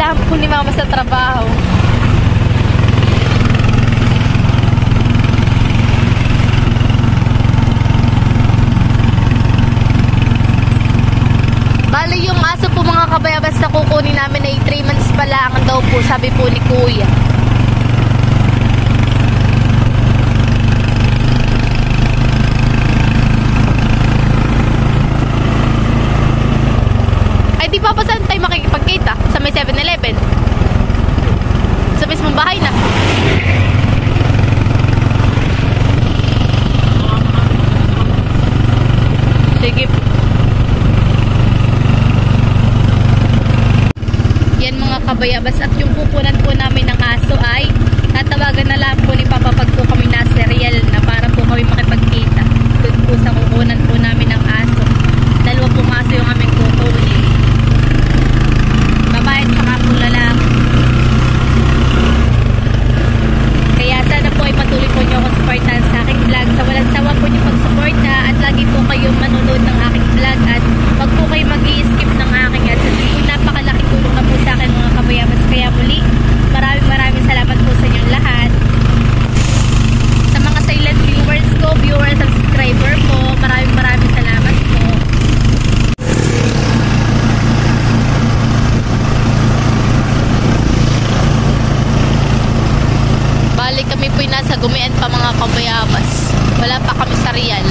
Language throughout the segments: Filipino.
lang po ni mama sa trabaho. Bali yung aso po mga kabayabas na kukunin namin ay 3 months pa lang daw po, sabi po ni kuya. Ay di pa saan tayo makikipagkita? Sa may 7-Eleven? Sa mismong bahay na? Sige po. Yan mga kabayabas, at yung kukunan po namin ng aso ay tatawagan na lang po ni Papa pag po kami nasa real na para po kami makipagkita. Doon po sa kukunan po namin ng aso. 2 pong aso yung aming kukunin. Babae at saka po lalaki. Kaya sana po ay patuloy po nyo akong supportan sa aking vlog. Sa walang sawa po nyo pag-suporta at lagi po kayong manonood ng aking vlog at wag po kayo mag-i-skip ng aking ads. At po napakalaking tulong na po sa akin mga kabayabas. Kaya muli, maraming salamat po sa inyong lahat. Sa mga silent viewers ko, viewers at subscriber po, maraming salamat po. Balik kami po nasa Gumian pa mga kabayabas. Wala pa kami sa Real.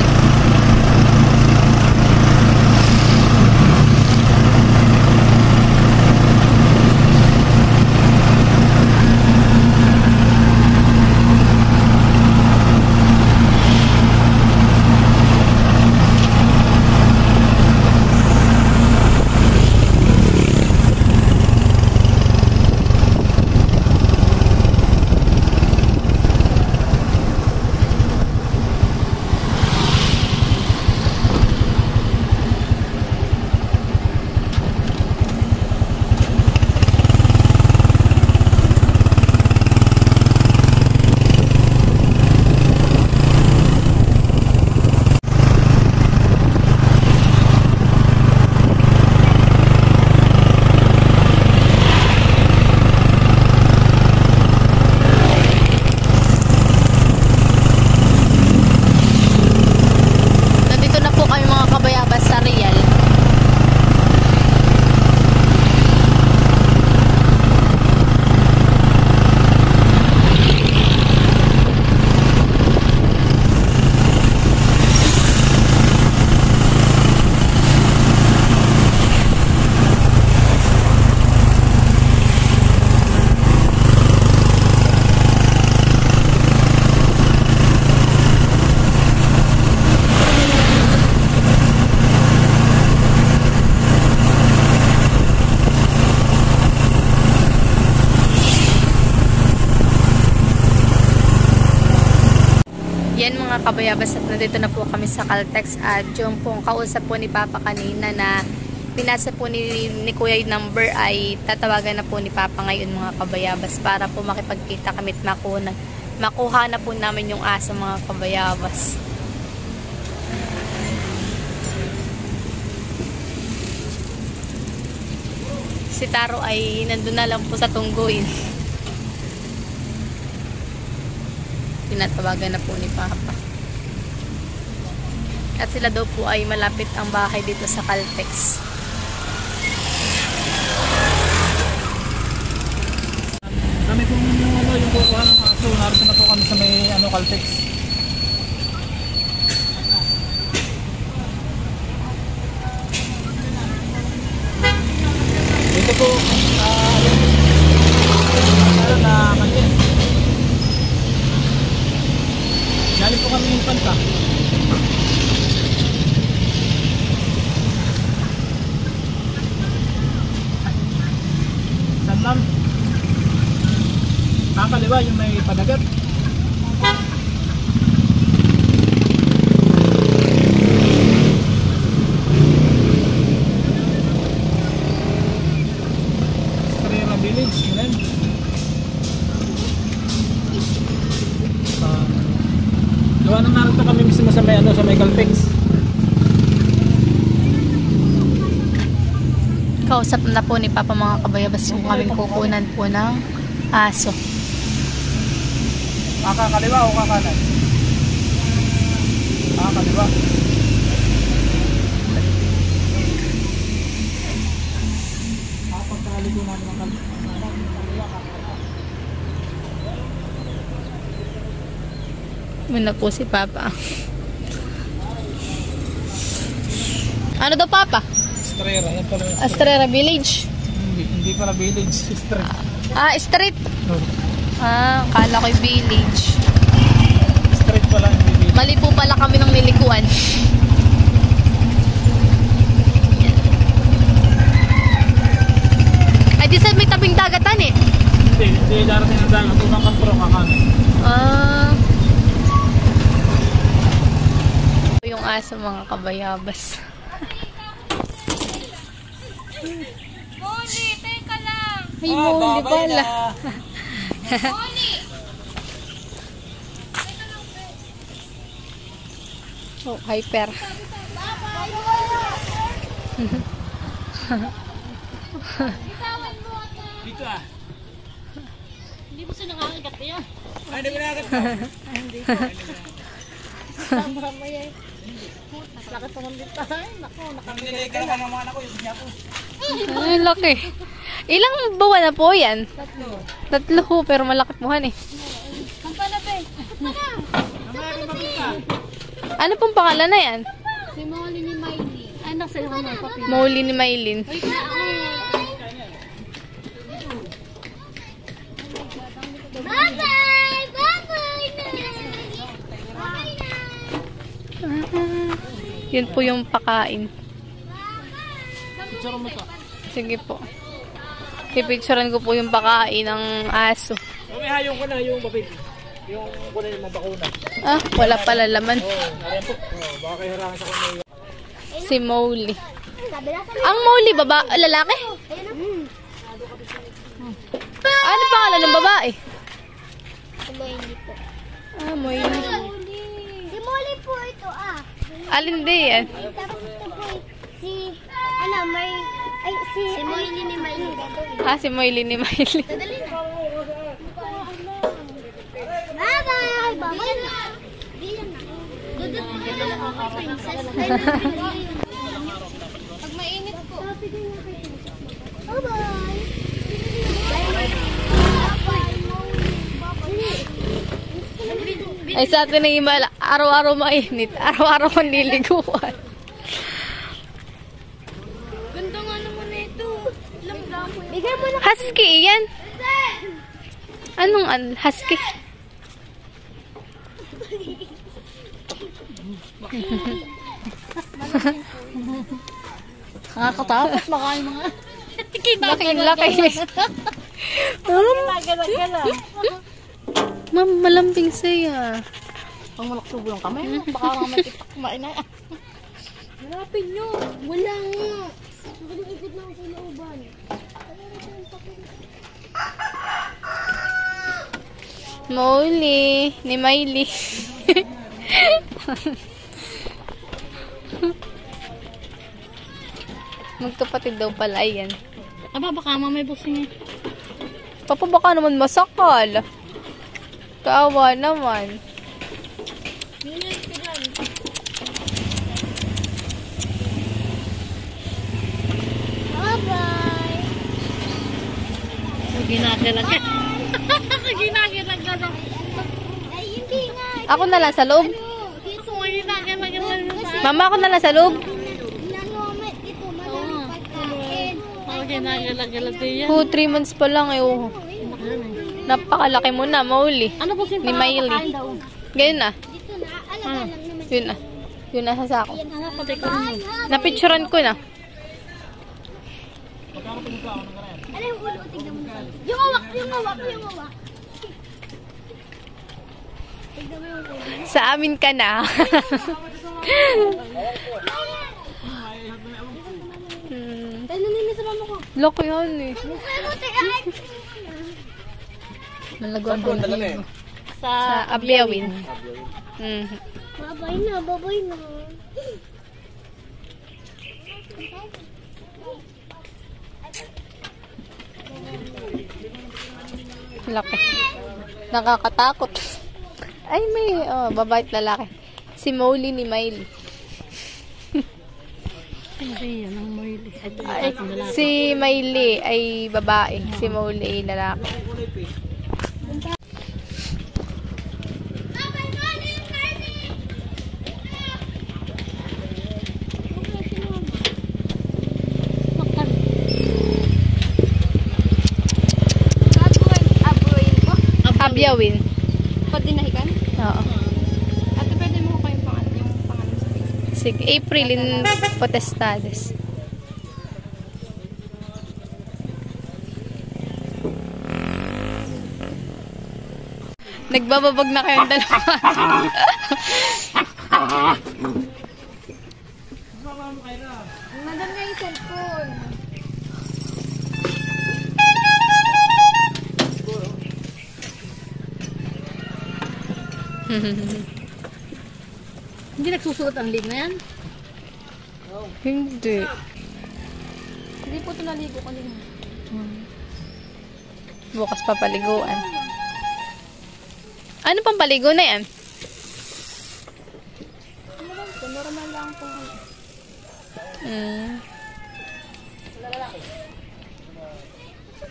Yan mga kabayabas, at nandito na po kami sa Caltex at yung pong kausap po ni Papa kanina na pinasa po ni Kuya yung number ay tatawagan na po ni Papa ngayon mga kabayabas para po makipagkita kami at makuha na po namin yung aso mga kabayabas. Si Taro ay nandun na lang po sa tungguin. Tinatawagan na po ni Papa. At sila daw po ay malapit ang bahay dito sa Caltex. Kami po yung kukuha ng aso. Narito na po kami sa may Caltex. Dito po na mantin. Galing po kami yung panta. Saan lang? Kakaliwa yung may padagat. Estrella Village, yun. Gawa nang narito kami mismo sa may Caltex. Kausap na po ni Papa mga kabayabas yung kaming kukunan po ng aso. Kakaliwa o kakanan? Kakaliwa. Pagkaligo namin ang kaliwa. Muna po si Papa. Ano daw, Papa? Estrera, yan pala yung Estrera Village. Hindi pala village, street. Street. Oh. Kala ko'y village. Street pala yung village. Mali po pala kami ng nilikuan. Ay, di saan may tabing dagatan eh. Hindi darating ang dagat. Unang kanto kakanin. Yung aso mga kabayabas. Molly, teka lang. Ay, Molly pala. Molly! Oh, hyper. Bitawan mo ako. Dito Hindi mo siya nakakagat yan. Ay, hindi mo nakagat ka. Lakad pa ng bitay. Naku, Nanginilay ka naman ng mga anak ko. Yung siya ko. Ay, laki. Ilang buwan na po yan? Tatlo ho, pero malaki po han eh. Kampana pe. Ano pong pangalan na yan? Si Molly ni Miley. Anak sila ka mga papi. Molly ni Maylin. Wait na ako. Bye-bye! Bye-bye na! Bye na! Yun po yung pakain. Picture mo ito. Sige po. Pipicturean ko po yung pakain ng aso. May hayong ko na yung babit. Yung kuna yung mabakuna. Wala pala laman. Nariyan po. Baka kayo harangan sa kuna. Si Molly. Ang Molly, lalaki? Ano pangalan ng babae? Si Molly po. Molly. Si Molly po ito Alin din yan? Tapos ito po si si Molly ni Miley. Si Molly ni Miley. Dadali na. Bye-bye! Bye-bye na! Bilang na. Dudot mo na lang ako, princess. Pag mainit po. Bye-bye! Ay sa atin na himala, araw-araw mainit. Araw-araw kong niliguan. Ganda nga naman na ito. Bigyan mo na. Husky, yan. Anong husky? Nakakatakot makain mga. Laki-laki. Ma'am, malambing siya. Ang malaksubo lang kami. Baka nga may tiktak kumain na. Hanapin nyo. Wala nga. Ikot lang sa looban. Molly ni Miley. Magkapatid daw pala yan. Aba, baka mamay buksing eh. Papa, baka naman masakal. Kaawa naman. Bye-bye! Ginagalag ka. Ginagalag ka na. Ay, hindi nga. Ako na lang sa loob. Dito, ginagalag ka na. Mama, ako na lang sa loob. Nanomit ito, maraming pagkain. Ginagalag ka yan. 3 months pa lang eh. Oh. Napakalaki mo na, Molly. Ano po Ni Miley. Ganyan na. Dito na, alam naman. Yun na. Yun na sa sako. Ano, patay ko rin. Napicturan ko na. Ano yung ulo? Tignan mo na. Yung awak. Tignan mo yung ulo. Sa amin ka na. Tayo nanini sa mama ko. Loko yun eh. Buti, ay! Malaguan po Sa sa Abyawin. Babay na, babay na. Laki. Nakakatakot. Ay, may babait lalaki. Si Molly ni Miley. Hindi yan ang Marley. Ay, si Miley ay babae. Si Molly ay lalaki. Abyawin. Pag dinahikan? Oo. Ate, pwede mo ko yung pangalan sa Facebook. Sige, Aprilin Potestades. Nagbababag na kayong dalawa. Madam nga yung cellphone. Hindi nagsusuot ang lig na yan? Hindi. Hindi po ito naligo ko din. Bukas papaliguan. Ano pang paligo na yan? Normal lang po.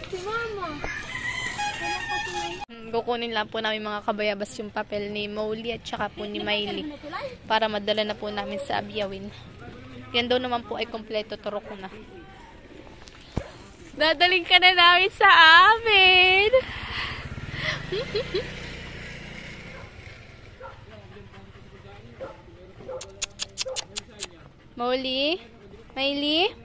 Si Mama. Kukunin lang po namin mga kabayabas yung papel ni Molly at saka po ni Miley para madala na po namin sa Abyawin. Yan daw naman po ay kompleto, turok na. Dadaling ka na namin sa amin! Molly? Miley?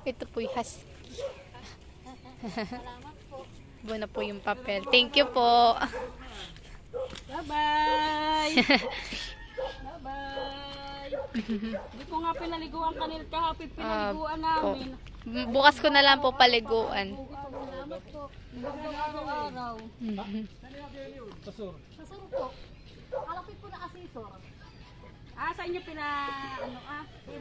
Ito po yung husky. Buo na po yung papel. Thank you po. Bye-bye! Bye-bye! Hindi ko nga pinaliguan kanil kahapit pinaliguan namin. Bukas ko na lang po paliguan. Salamat po. Magandang araw-araw. Pasur. Sasuro po. Kalapit po na asisor. Sa inyo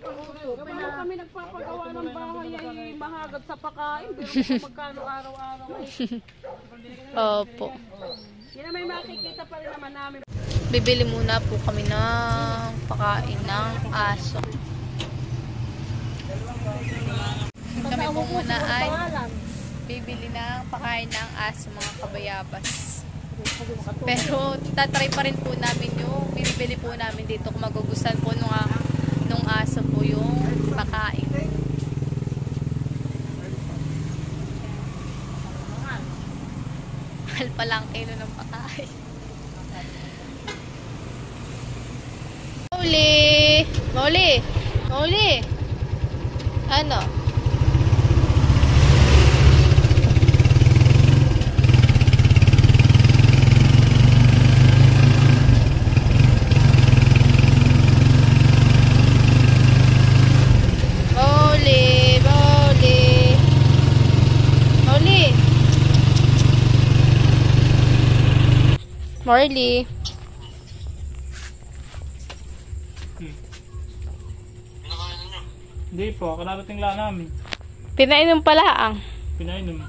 Gawa kami nagpapagawa ng bahay ay mahagad sa pakain. Pero magkano araw-araw ay. Opo. Yan na may makikita pa rin naman namin. Bibili muna po kami ng pakain ng aso. Kami po muna ay bibili ng pakain ng aso, mga kabayabas. Pero tatry pa rin po namin yung bibili po namin dito kung magugustuhan po nung aso po yung pakain. Mahal pa lang kilo ng pakain. Molly! Molly! Molly! Ano? Marley. Hindi po, kararating lang namin. Pinainom pala ang. Pinainom.